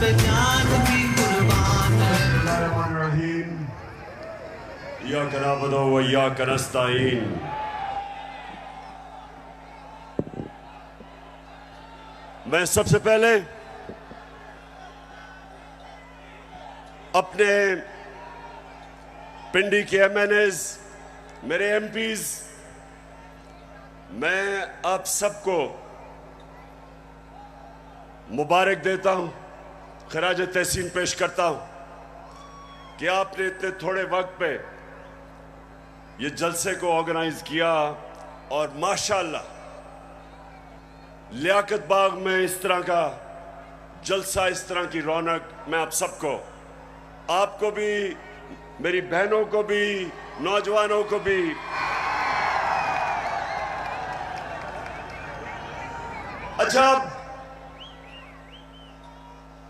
पे जान भी कुर्बान है। इय्याका नअबुदु व इय्याका नस्तईन। मैं सबसे पहले अपने पिंडी के MNAs, मेरे MPs, मैं आप सबको मुबारक देता हूं, खराज तहसीन पेश करता हूं कि आपने इतने थोड़े वक्त पे ये जलसे को ऑर्गेनाइज किया और माशाअल्लाह लियाकत बाग में इस तरह का जलसा, इस तरह की रौनक, मैं आप सबको, आपको भी, मेरी बहनों को भी, नौजवानों को भी अच्छा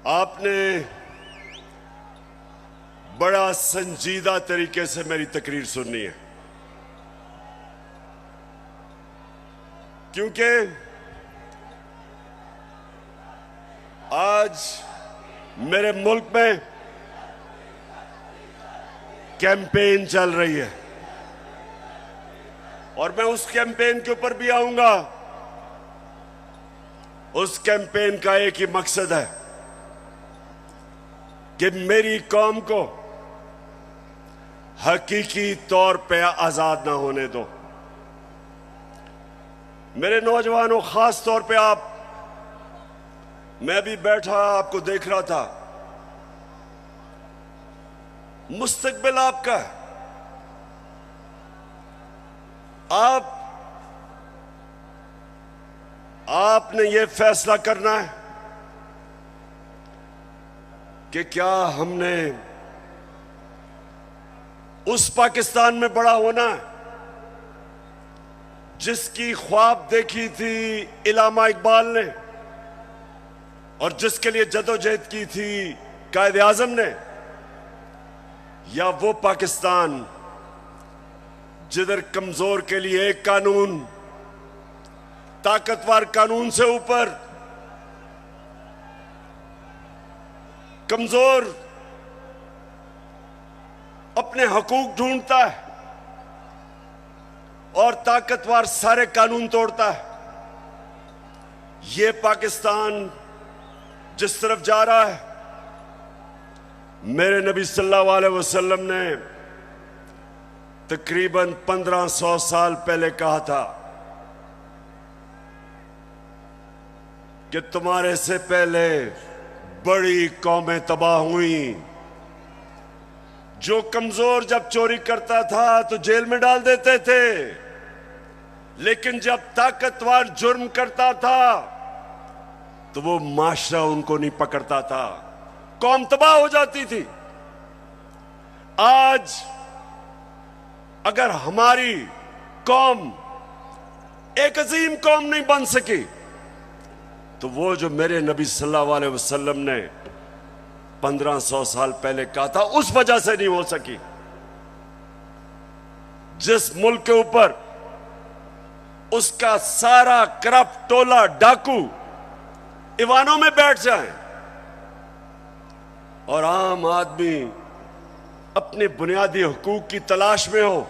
आपने बड़ा संजीदा तरीके से मेरी तकरीर सुननी है, क्योंकि आज मेरे मुल्क में कैंपेन चल रही है और मैं उस कैंपेन के ऊपर भी आऊंगा। उस कैंपेन का एक ही मकसद है कि मेरी कौम को हकीकी तौर पे आजाद ना होने दो। मेरे नौजवानों, खास तौर पे आप, मैं भी बैठा आपको देख रहा था, मुस्तकबिल आपका है। आपने ये फैसला करना है कि क्या हमने उस पाकिस्तान में बड़ा होना है जिसकी ख्वाब देखी थी इल्लामा इकबाल ने और जिसके लिए जदोजहद की थी कायद आजम ने, या वो पाकिस्तान जिधर कमजोर के लिए एक कानून, ताकतवर कानून से ऊपर कमजोर अपने हकूक ढूंढता है और ताकतवर सारे कानून तोड़ता है। ये पाकिस्तान जिस तरफ जा रहा है, मेरे नबी सल्लल्लाहु अलैहि वसल्लम ने तकरीबन 1500 साल पहले कहा था कि तुम्हारे से पहले बड़ी कौमें तबाह हुई। जो कमजोर जब चोरी करता था तो जेल में डाल देते थे, लेकिन जब ताकतवर जुर्म करता था तो वो माशरा उनको नहीं पकड़ता था, कौम तबाह हो जाती थी। आज अगर हमारी कौम एक अजीम कौम नहीं बन सकी तो वो जो मेरे नबी सल्लल्लाहु अलैहि वसल्लम ने 1500 साल पहले कहा था, उस वजह से नहीं हो सकी। जिस मुल्क के ऊपर उसका सारा करप्ट टोला डाकू ईवानों में बैठ जाए और आम आदमी अपने बुनियादी हुकूक की तलाश में हो,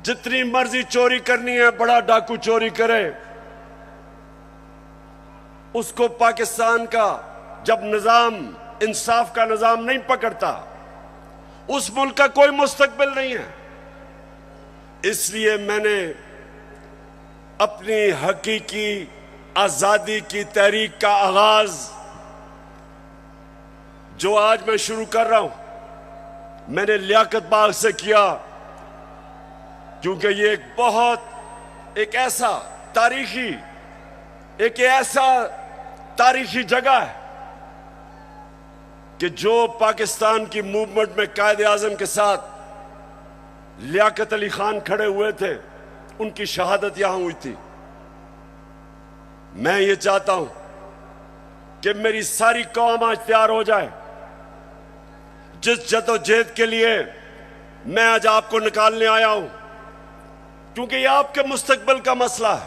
जितनी मर्जी चोरी करनी है बड़ा डाकू चोरी करे, उसको पाकिस्तान का जब निजाम, इंसाफ का निजाम नहीं पकड़ता, उस मुल्क का कोई मुस्तकबिल नहीं है। इसलिए मैंने अपनी हकीकी आजादी की तहरीक का आगाज जो आज मैं शुरू कर रहा हूं, मैंने लियाकत बाग से किया, क्योंकि ये एक ऐसा तारीखी जगह है कि जो पाकिस्तान की मूवमेंट में कायद आजम के साथ लियाकत अली खान खड़े हुए थे, उनकी शहादत यहां हुई थी। मैं ये चाहता हूं कि मेरी सारी कौम आज तैयार हो जाए। जिस जदोजहद के लिए मैं आज आपको निकालने आया हूं, क्योंकि ये आपके मुस्तकबिल का मसला है।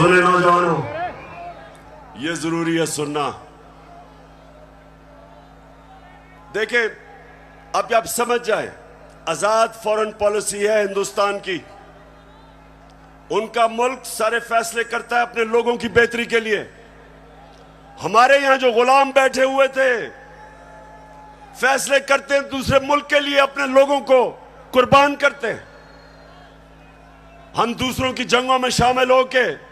सुने नौजवानों, ये जरूरी है सुनना। देखें, अब आप समझ जाए, आजाद फॉरेन पॉलिसी है हिंदुस्तान की। उनका मुल्क सारे फैसले करता है अपने लोगों की बेहतरी के लिए। हमारे यहां जो गुलाम बैठे हुए थे, फैसले करते हैं दूसरे मुल्क के लिए, अपने लोगों को कुर्बान करते हैं। हम दूसरों की जंगों में शामिल होके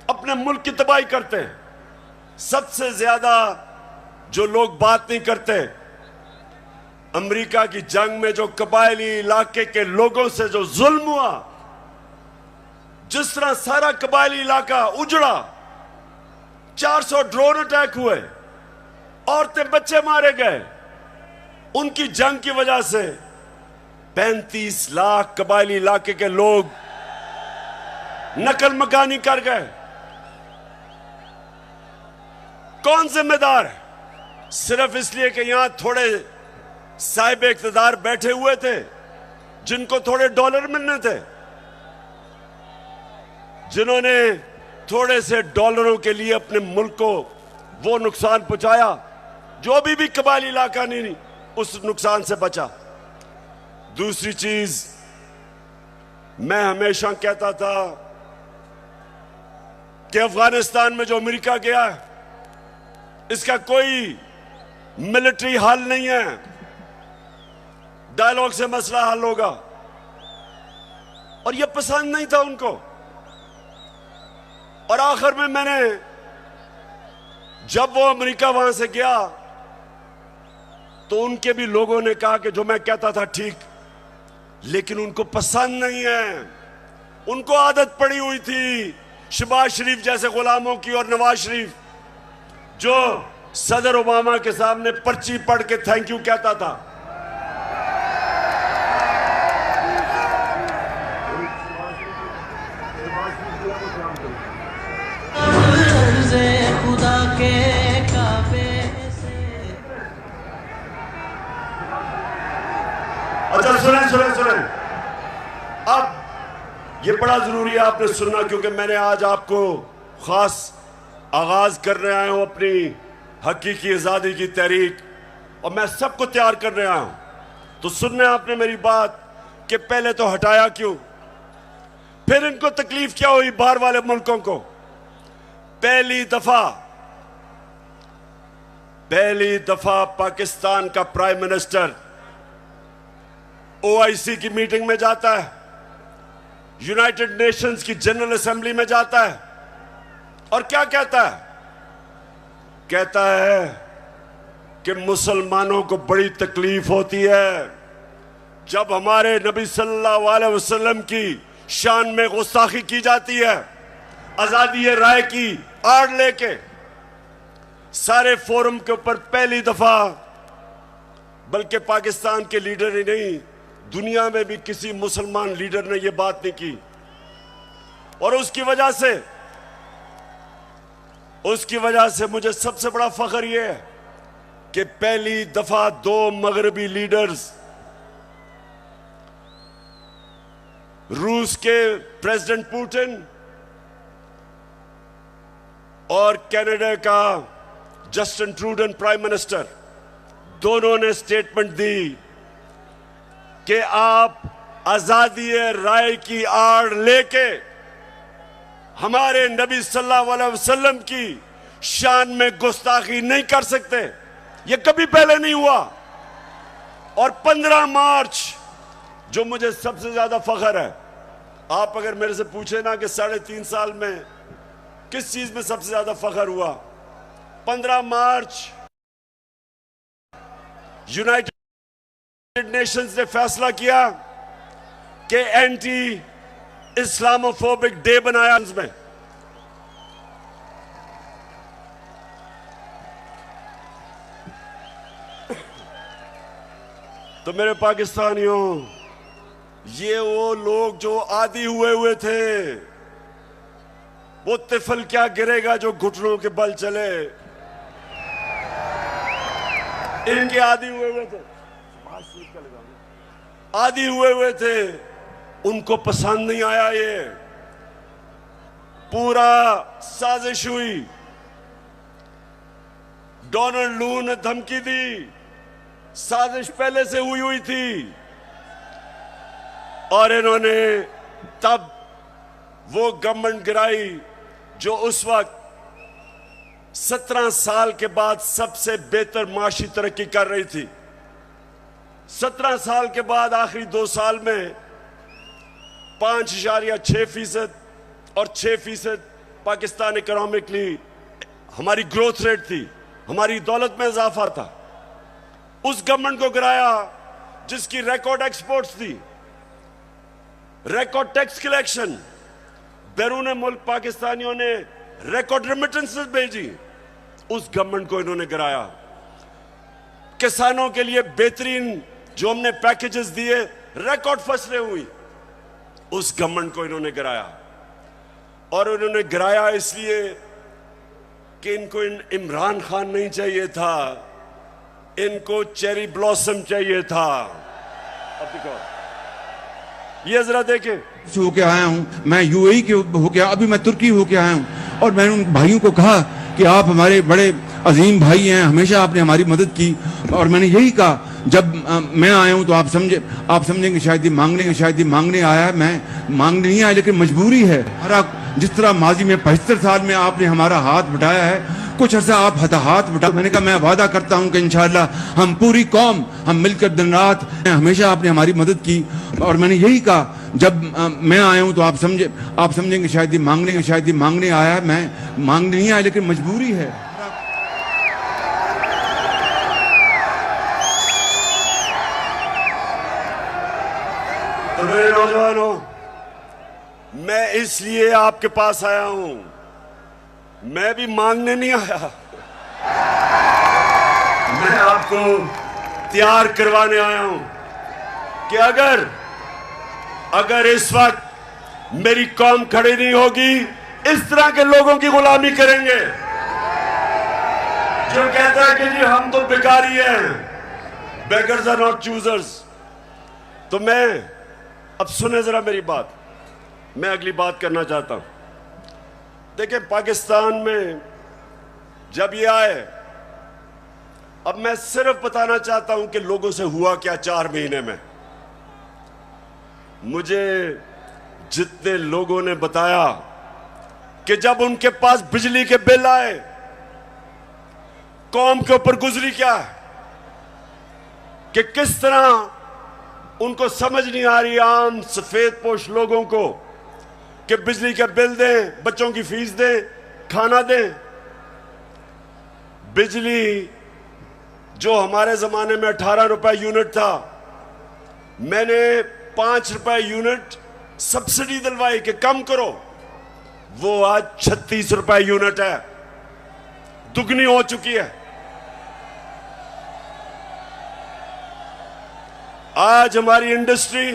अपने मुल्क की तबाही करते हैं। सबसे ज्यादा जो लोग बात नहीं करते, अमेरिका की जंग में जो कबायली इलाके के लोगों से जो जुल्म हुआ, जिस तरह सारा कबायली इलाका उजड़ा, 400 ड्रोन अटैक हुए, औरतें बच्चे मारे गए, उनकी जंग की वजह से 35 लाख कबायली इलाके के लोग नकल मकानी कर गए। कौन जिम्मेदार है? सिर्फ इसलिए कि यहां थोड़े साहिब इख्तिदार बैठे हुए थे जिनको थोड़े डॉलर मिलने थे, जिन्होंने थोड़े से डॉलरों के लिए अपने मुल्क को वो नुकसान पहुंचाया जो भी कबायली इलाका नहीं उस नुकसान से बचा। दूसरी चीज, मैं हमेशा कहता था कि अफगानिस्तान में जो अमेरिका गया है, इसका कोई मिलिट्री हल नहीं है, डायलॉग से मसला हल होगा। और यह पसंद नहीं था उनको। और आखिर में मैंने, जब वो अमेरिका वहां से गया, तो उनके भी लोगों ने कहा कि जो मैं कहता था ठीक, लेकिन उनको पसंद नहीं है। उनको आदत पड़ी हुई थी शहबाज शरीफ जैसे गुलामों की, और नवाज शरीफ जो सदर ओबामा के सामने पर्ची पढ़ के थैंक यू कहता था। खुदा के काबे से। अच्छा सुने, अब ये बड़ा जरूरी है आपने सुनना, क्योंकि मैंने आज आपको खास आगाज करने आया हूं अपनी हकीकी आजादी की तहरीक, और मैं सबको तैयार करने आया हूं। तो सुनने आपने मेरी बात कि पहले तो हटाया क्यों, फिर इनको तकलीफ क्या हुई बाहर वाले मुल्कों को। पहली दफा पाकिस्तान का प्राइम मिनिस्टर OIC की मीटिंग में जाता है, यूनाइटेड नेशंस की जनरल असेंबली में जाता है, और क्या कहता है? कहता है कि मुसलमानों को बड़ी तकलीफ होती है जब हमारे नबी सल्लल्लाहु अलैहि वसल्लम की शान में गुस्ताखी की जाती है। आजादी राय की आड़ लेके सारे फोरम के ऊपर पहली दफा, बल्कि पाकिस्तान के लीडर ही नहीं, दुनिया में भी किसी मुसलमान लीडर ने यह बात नहीं की। और उसकी वजह से मुझे सबसे बड़ा फख्र यह है कि पहली दफा 2 मगरबी लीडर्स, रूस के प्रेसिडेंट पुतिन और कनाडा का जस्टिन ट्रूडो प्राइम मिनिस्टर, दोनों ने स्टेटमेंट दी कि आप आजादी राय की आड़ लेके हमारे नबी सल्लल्लाहु अलैहि वसल्लम की शान में गुस्ताखी नहीं कर सकते। ये कभी पहले नहीं हुआ। और 15 मार्च, जो मुझे सबसे ज्यादा फख्र है, आप अगर मेरे से पूछे ना कि 3.5 साल में किस चीज में सबसे ज्यादा फख्र हुआ, 15 मार्च यूनाइटेड नेशंस ने फैसला किया कि एंटी इस्लामोफोबिक डे बनाया में। तो मेरे पाकिस्तानियों, ये वो लोग जो आदी हुए थे, वो तिफल क्या गिरेगा जो घुटनों के बल चले, इनके आदी हुए थे, आदी हुए थे, उनको पसंद नहीं आया ये। पूरा साजिश हुई, डोनाल्ड लू ने धमकी दी, साजिश पहले से हुई थी, और इन्होंने तब वो गवर्नमेंट गिराई जो उस वक्त 17 साल के बाद सबसे बेहतर माशी तरक्की कर रही थी। 17 साल के बाद आखिरी 2 साल में 5.6% और 6% पाकिस्तान इकोनॉमिकली हमारी ग्रोथ रेट थी, हमारी दौलत में इजाफा था। उस गवर्नमेंट को गिराया जिसकी रिकॉर्ड एक्सपोर्ट्स थी, रिकॉर्ड टैक्स कलेक्शन, बैरून मुल्क पाकिस्तानियों ने रिकॉर्ड रेमिटेंसेस भेजी, उस गवर्नमेंट को इन्होंने गिराया। किसानों के लिए बेहतरीन जो हमने पैकेजेस दिए, रिकॉर्ड फसलें हुई, उस गवर्नमेंट को इन्होंने गिराया। और उन्होंने गिराया इसलिए कि इनको इमरान खान नहीं चाहिए था, इनको चेरी ब्लॉसम चाहिए था। अब देखो, ये जरा देखें, होके आया हूँ, मैं यूएई के होके, अभी मैं तुर्की होके आया हूँ, और मैंने उन भाइयों को कहा कि आप हमारे बड़े अजीम भाई हैं, हमेशा आपने हमारी मदद की। और मैंने यही कहा, जब मैं आया हूँ तो आप समझेंगे शायद ये मांगने आया है। मैं मांगने नहीं आया, लेकिन मजबूरी है। हमारा जिस तरह माजी में 75 साल में आपने हमारा हाथ बटाया है, कुछ अर्सा आप हाथ बटा। मैंने कहा मैं वादा करता हूँ कि इंशाअल्लाह हम पूरी कौम हम मिलकर दिन रात, हमेशा आपने हमारी मदद की। और मैंने यही कहा, जब मैं आया हूँ तो आप समझेंगे शायद ये मांगने आया है। मैं मांगने नहीं आया, लेकिन मजबूरी है। तो मेरे नौजवानों, मैं इसलिए आपके पास आया हूं, मैं भी मांगने नहीं आया, मैं आपको तैयार करवाने आया हूं कि अगर इस वक्त मेरी कौम खड़ी नहीं होगी, इस तरह के लोगों की गुलामी करेंगे जो कहता है कि जी हम तो भिखारी हैं, बेगर्स आर नॉट चूजर्स। तो मैं अब सुने जरा मेरी बात, मैं अगली बात करना चाहता हूं। देखिए, पाकिस्तान में जब ये आए, अब मैं सिर्फ बताना चाहता हूं कि लोगों से हुआ क्या 4 महीने में। मुझे जितने लोगों ने बताया कि जब उनके पास बिजली के बिल आए, कौम के ऊपर गुजरी क्या है, कि किस तरह उनको समझ नहीं आ रही, आम सफेद पोश लोगों को, कि बिजली के बिल दें, बच्चों की फीस दें, खाना दें। बिजली जो हमारे जमाने में 18 रुपए यूनिट था, मैंने 5 रुपए यूनिट सब्सिडी दिलवाई कि कम करो, वो आज 36 रुपए यूनिट है, दुगनी हो चुकी है। आज हमारी इंडस्ट्री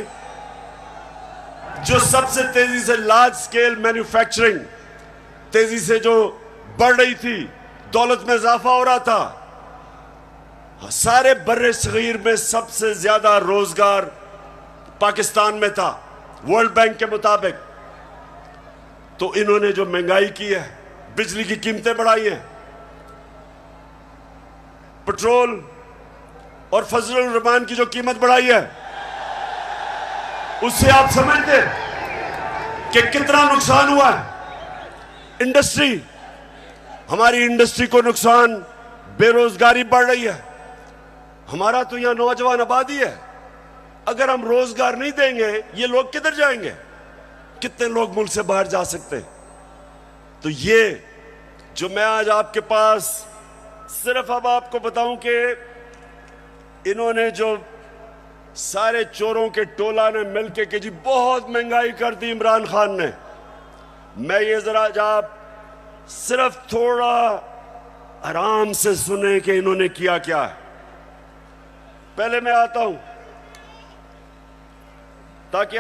जो सबसे तेजी से लार्ज स्केल मैन्युफैक्चरिंग तेजी से जो बढ़ रही थी, दौलत में इजाफा हो रहा था, सारे बर्रे सगीर में सबसे ज्यादा रोजगार पाकिस्तान में था वर्ल्ड बैंक के मुताबिक। तो इन्होंने जो महंगाई की है, बिजली की कीमतें बढ़ाई हैं, पेट्रोल और फजलुर रहमान की जो कीमत बढ़ाई है, उससे आप समझते कि कितना नुकसान हुआ है। इंडस्ट्री, हमारी इंडस्ट्री को नुकसान, बेरोजगारी बढ़ रही है। हमारा तो यहां नौजवान आबादी है, अगर हम रोजगार नहीं देंगे ये लोग किधर जाएंगे? कितने लोग मुल्क से बाहर जा सकते हैं? तो ये जो मैं आज आपके पास सिर्फ अब आपको बताऊं कि इन्होंने जो सारे चोरों के टोला ने मिलके कि जी बहुत महंगाई कर दी इमरान खान ने, मैं ये जरा आप सिर्फ थोड़ा आराम से सुने कि इन्होंने किया क्या है। पहले मैं आता हूं ताकि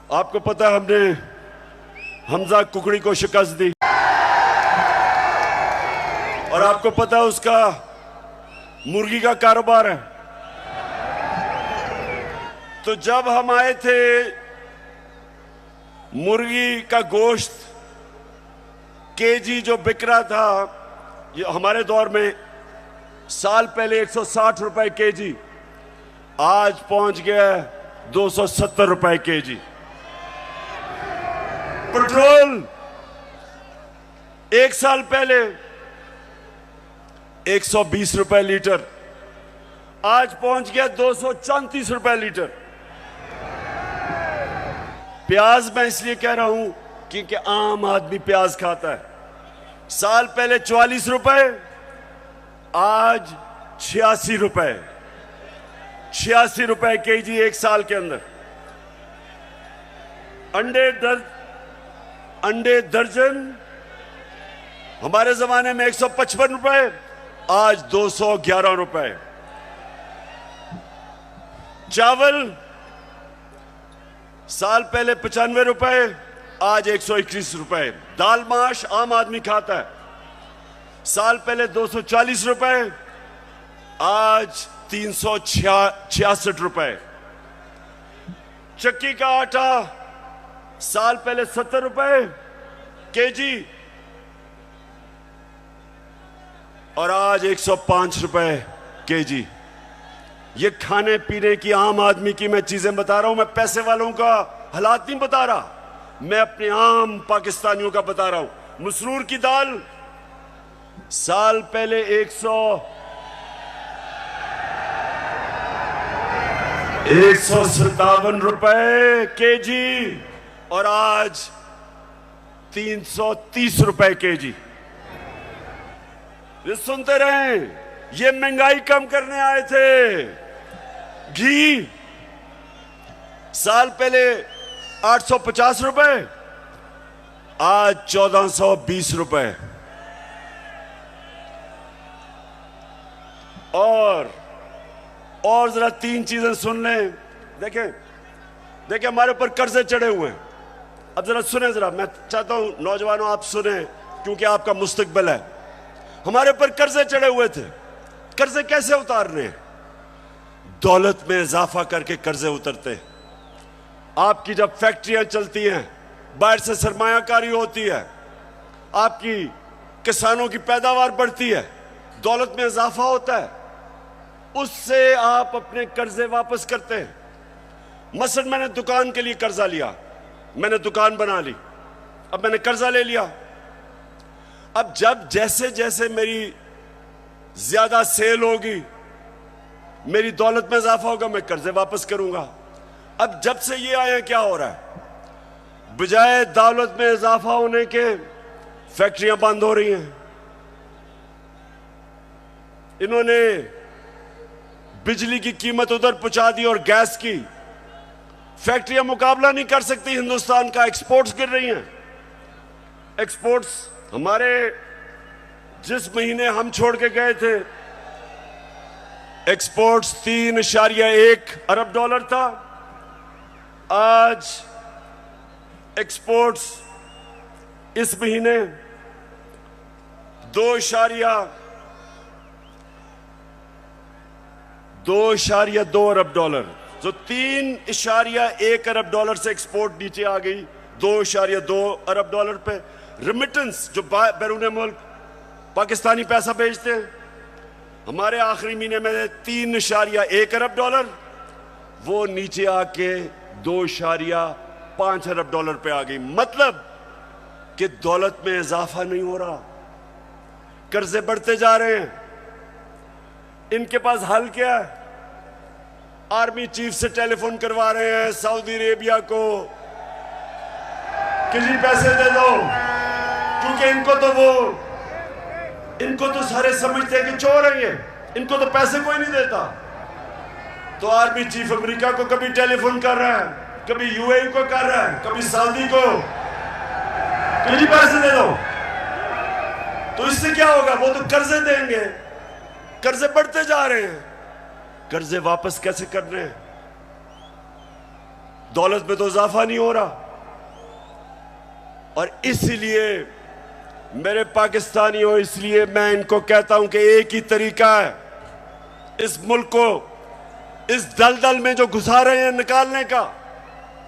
आपको पता है हमने हमजा कुकड़ी को शिकस्त दी, और आपको पता है उसका मुर्गी का कारोबार है। तो जब हम आए थे मुर्गी का गोश्त केजी जो बिक रहा था, ये हमारे दौर में साल पहले 160 रुपए केजी, आज पहुंच गया 270 रुपए केजी। पेट्रोल एक साल पहले 120 रुपए लीटर, आज पहुंच गया 234 रुपए लीटर। प्याज मैं इसलिए कह रहा हूं क्योंकि आम आदमी प्याज खाता है। साल पहले 44 रुपए, आज 86 रुपए, 86 रुपए केजी एक साल के अंदर। अंडे दर्जन हमारे जमाने में 155 रुपए, आज 211 रुपए। चावल साल पहले 95 रुपए, आज 121 रुपए। दाल माश आम आदमी खाता है, साल पहले 240 रुपए, आज 366 रुपए। चक्की का आटा साल पहले 70 रुपए केजी, और आज 105 रुपए केजी। ये खाने पीने की आम आदमी की मैं चीजें बता रहा हूं, मैं पैसे वालों का हालात नहीं बता रहा, मैं अपने आम पाकिस्तानियों का बता रहा हूं। मसरूर की दाल साल पहले 157 रुपए केजी, और आज 330 रुपए केजी। ये सुनते रहें, ये महंगाई कम करने आए थे। घी साल पहले 850 रुपए, आज 1420 रुपए। और जरा तीन चीजें सुन लें। देखें हमारे ऊपर कर्जे चढ़े हुए हैं। अब जरा सुने, जरा मैं चाहता हूं नौजवानों आप सुने, क्योंकि आपका मुस्तकबिल है। हमारे ऊपर कर्जे चढ़े हुए थे। कर्जे कैसे उतारने हैं? दौलत में इजाफा करके कर्जे उतरते हैं। आपकी जब फैक्ट्रियां चलती हैं, बाहर से सरमायाकारी होती है, आपकी किसानों की पैदावार बढ़ती है, दौलत में इजाफा होता है, उससे आप अपने कर्जे वापस करते हैं। मसलन मैंने दुकान के लिए कर्जा लिया, मैंने दुकान बना ली, अब मैंने कर्जा ले लिया। अब जब जैसे जैसे मेरी ज्यादा सेल होगी, मेरी दौलत में इजाफा होगा, मैं कर्जे वापस करूंगा। अब जब से ये आया, क्या हो रहा है? बजाय दौलत में इजाफा होने के फैक्ट्रियां बंद हो रही हैं। इन्होंने बिजली की कीमत उधर पहुंचा दी और गैस की। फैक्ट्रियां मुकाबला नहीं कर सकती हिंदुस्तान का। एक्सपोर्ट्स गिर रही हैं। एक्सपोर्ट्स हमारे जिस महीने हम छोड़ के गए थे, एक्सपोर्ट्स 3.1 अरब डॉलर था। आज एक्सपोर्ट्स इस महीने 2.2 अरब डॉलर, तो 3.1 अरब डॉलर से एक्सपोर्ट नीचे आ गई 2.2 अरब डॉलर पे। रिमिटेंस जो बैरून मुल्क पाकिस्तानी पैसा भेजते हैं, हमारे आखिरी महीने में 3.1 अरब डॉलर, वो नीचे आके 2.5 अरब डॉलर पे आ गई। मतलब कि दौलत में इजाफा नहीं हो रहा, कर्जे बढ़ते जा रहे हैं। इनके पास हल क्या है? आर्मी चीफ से टेलीफोन करवा रहे हैं सऊदी अरेबिया को कि जी पैसे दे दो, क्योंकि इनको तो सारे समझते हैं कि चोर हैं ये, इनको तो पैसे कोई नहीं देता। तो आर्मी चीफ अमेरिका को कभी टेलीफोन कर रहा है, कभी यूएई को कर रहा है, कभी सऊदी को, कि जी पैसे दे दो। तो इससे क्या होगा? वो तो कर्जे देंगे, कर्जे बढ़ते जा रहे हैं। कर्जे वापस कैसे करने हैं? दौलत में तो इजाफा नहीं हो रहा। और इसलिए मेरे पाकिस्तानियों, इसलिए मैं इनको कहता हूं कि एक ही तरीका है इस मुल्क को इस दलदल में जो घुसा रहे हैं निकालने का,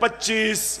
25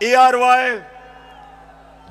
ARY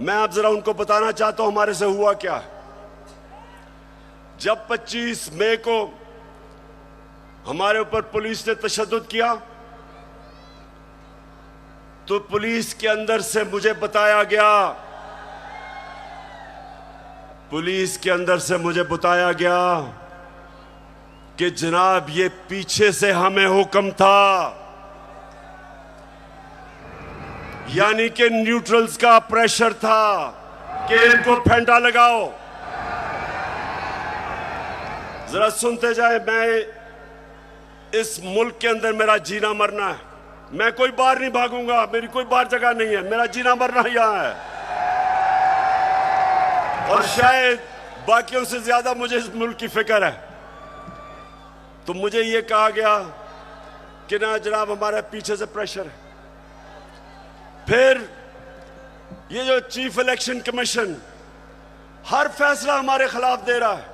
मैं अब जरा उनको बताना चाहता हूं हमारे से हुआ क्या। जब 25 मई को हमारे ऊपर पुलिस ने तशद्दुद किया तो पुलिस के अंदर से मुझे बताया गया, पुलिस के अंदर से मुझे बताया गया कि जनाब ये पीछे से हमें हुक्म था, यानी कि न्यूट्रल्स का प्रेशर था कि इनको फेंटा लगाओ। जरा सुनते जाए, मैं इस मुल्क के अंदर मेरा जीना मरना है, मैं कोई बाहर नहीं भागूंगा, मेरी कोई बाहर जगह नहीं है, मेरा जीना मरना यहां है। और शायद बाकियों से ज्यादा मुझे इस मुल्क की फिक्र है। तो मुझे ये कहा गया कि ना जनाब हमारे पीछे से प्रेशर है। फिर ये जो चीफ इलेक्शन कमीशन हर फैसला हमारे खिलाफ दे रहा है,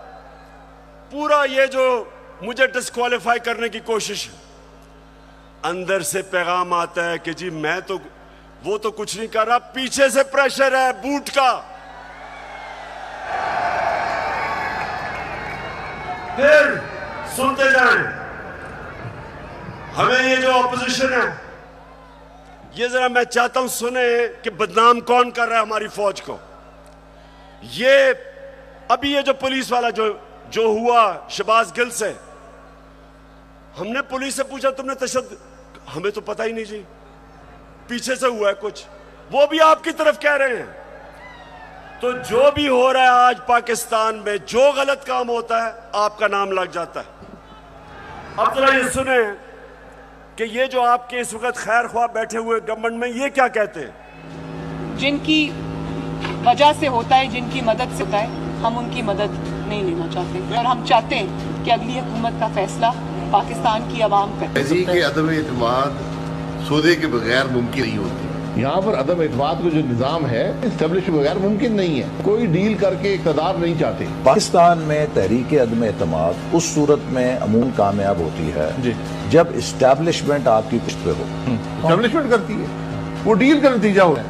पूरा ये जो मुझे डिस्क्वालीफाई करने की कोशिश है, अंदर से पैगाम आता है कि जी मैं तो वो तो कुछ नहीं कर रहा, पीछे से प्रेशर है बूट का। फिर सुनते जाएं, हमें ये जो ऑपोजिशन है, ये जरा मैं चाहता हूं सुने कि बदनाम कौन कर रहा है हमारी फौज को। ये अभी ये जो पुलिस वाला जो हुआ शहबाज गिल से, हमने पुलिस से पूछा तुमने तशद्दुद, हमें तो पता ही नहीं जी, पीछे से हुआ है कुछ, वो भी आपकी तरफ कह रहे हैं। तो जो भी हो रहा है आज पाकिस्तान में, जो गलत काम होता है आपका नाम लग जाता है। अब जरा ये सुने कि ये जो आपके इस वक्त खैर ख्वाह बैठे हुए गवर्नमेंट में, ये क्या कहते हैं। जिनकी वजह से होता है, जिनकी मदद से होता है, हम उनकी मदद नहीं लेना चाहते और हम चाहते हैं कि अगली हुकूमत का फैसला पाकिस्तान की आवाम करे। के अदम एतमाद सौदे के बगैर मुमकिन नहीं होती। यहाँ पर अदम एतमाद का जो निज़ाम है इस्टेब्लिश के बगैर मुमकिन नहीं है। कोई डील करके इक़्तिदार नहीं चाहते। पाकिस्तान में तहरीक अदम एतमाद उस सूरत में अमूमन कामयाब होती है जी, जब इस्टेब्लिशमेंट आपकी पुश्त पे हो। इस्टेब्लिशमेंत करती है, वो डील का नतीजा हो है।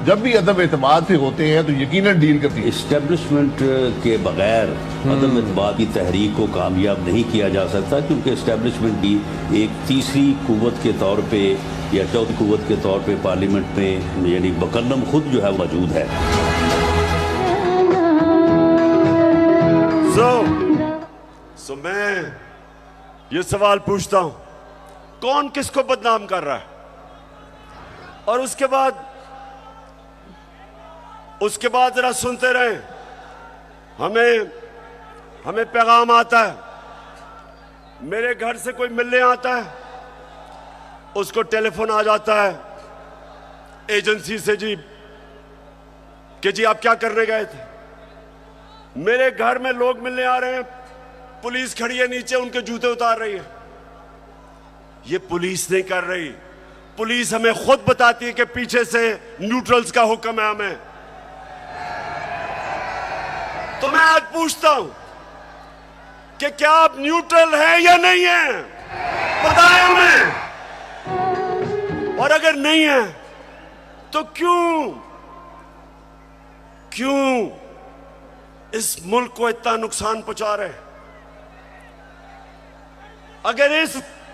जब भी अदम एतमाद से होते हैं तो यकीनन डील करती है। इस्टेब्लिशमेंट के बगैर अदम एतमाद की तहरीक को कामयाब नहीं किया जा सकता, क्योंकि इस्टेब्लिशमेंट भी एक तीसरी कुव्वत के तौर पे या चौथी कुव्वत के तौर पे पार्लियामेंट में यानी बकलम खुद जो है मौजूद है। सो मैं ये सवाल पूछता हूं, कौन किसको बदनाम कर रहा है। और उसके बाद जरा सुनते रहे, हमें पैगाम आता है, मेरे घर से कोई मिलने आता है, उसको टेलीफोन आ जाता है एजेंसी से जी कि जी आप क्या करने गए थे। मेरे घर में लोग मिलने आ रहे हैं, पुलिस खड़ी है नीचे, उनके जूते उतार रही है। ये पुलिस नहीं कर रही, पुलिस हमें खुद बताती है कि पीछे से न्यूट्रल्स का हुक्म है हमें। तो मैं आज पूछता हूं कि क्या आप न्यूट्रल हैं या नहीं हैं, बताएं हमें। और अगर नहीं है तो क्यों इस मुल्क को इतना नुकसान पहुंचा रहे हैं। अगर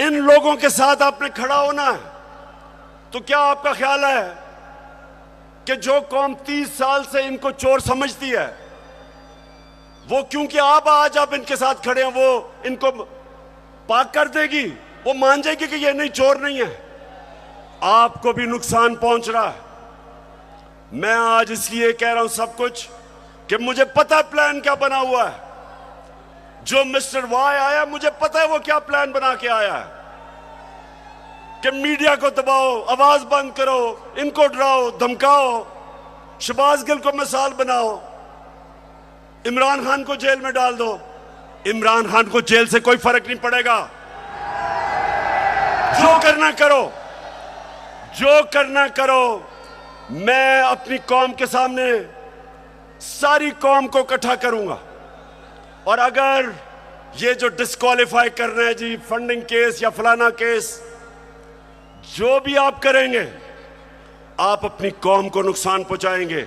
इन लोगों के साथ आपने खड़ा होना है तो क्या आपका ख्याल है कि जो कौम 30 साल से इनको चोर समझती है, वो क्योंकि आज आप इनके साथ खड़े हैं वो इनको पाक कर देगी, वो मान जाएगी कि ये नहीं, चोर नहीं है। आपको भी नुकसान पहुंच रहा है। मैं आज इसलिए कह रहा हूं सब कुछ कि मुझे पता है प्लान क्या बना हुआ है। जो मिस्टर वाई आया, मुझे पता है वो क्या प्लान बना के आया है कि मीडिया को दबाओ, आवाज बंद करो, इनको डराओ धमकाओ, शहबाज गिल को मिसाल बनाओ, इमरान खान को जेल में डाल दो। इमरान खान को जेल से कोई फर्क नहीं पड़ेगा, जो करना करो, जो करना करो। मैं अपनी कौम के सामने सारी कौम को इकट्ठा करूंगा, और अगर ये जो डिस्क्वालीफाई कर रहे हैं जी, फंडिंग केस या फलाना केस, जो भी आप करेंगे, आप अपनी कौम को नुकसान पहुंचाएंगे।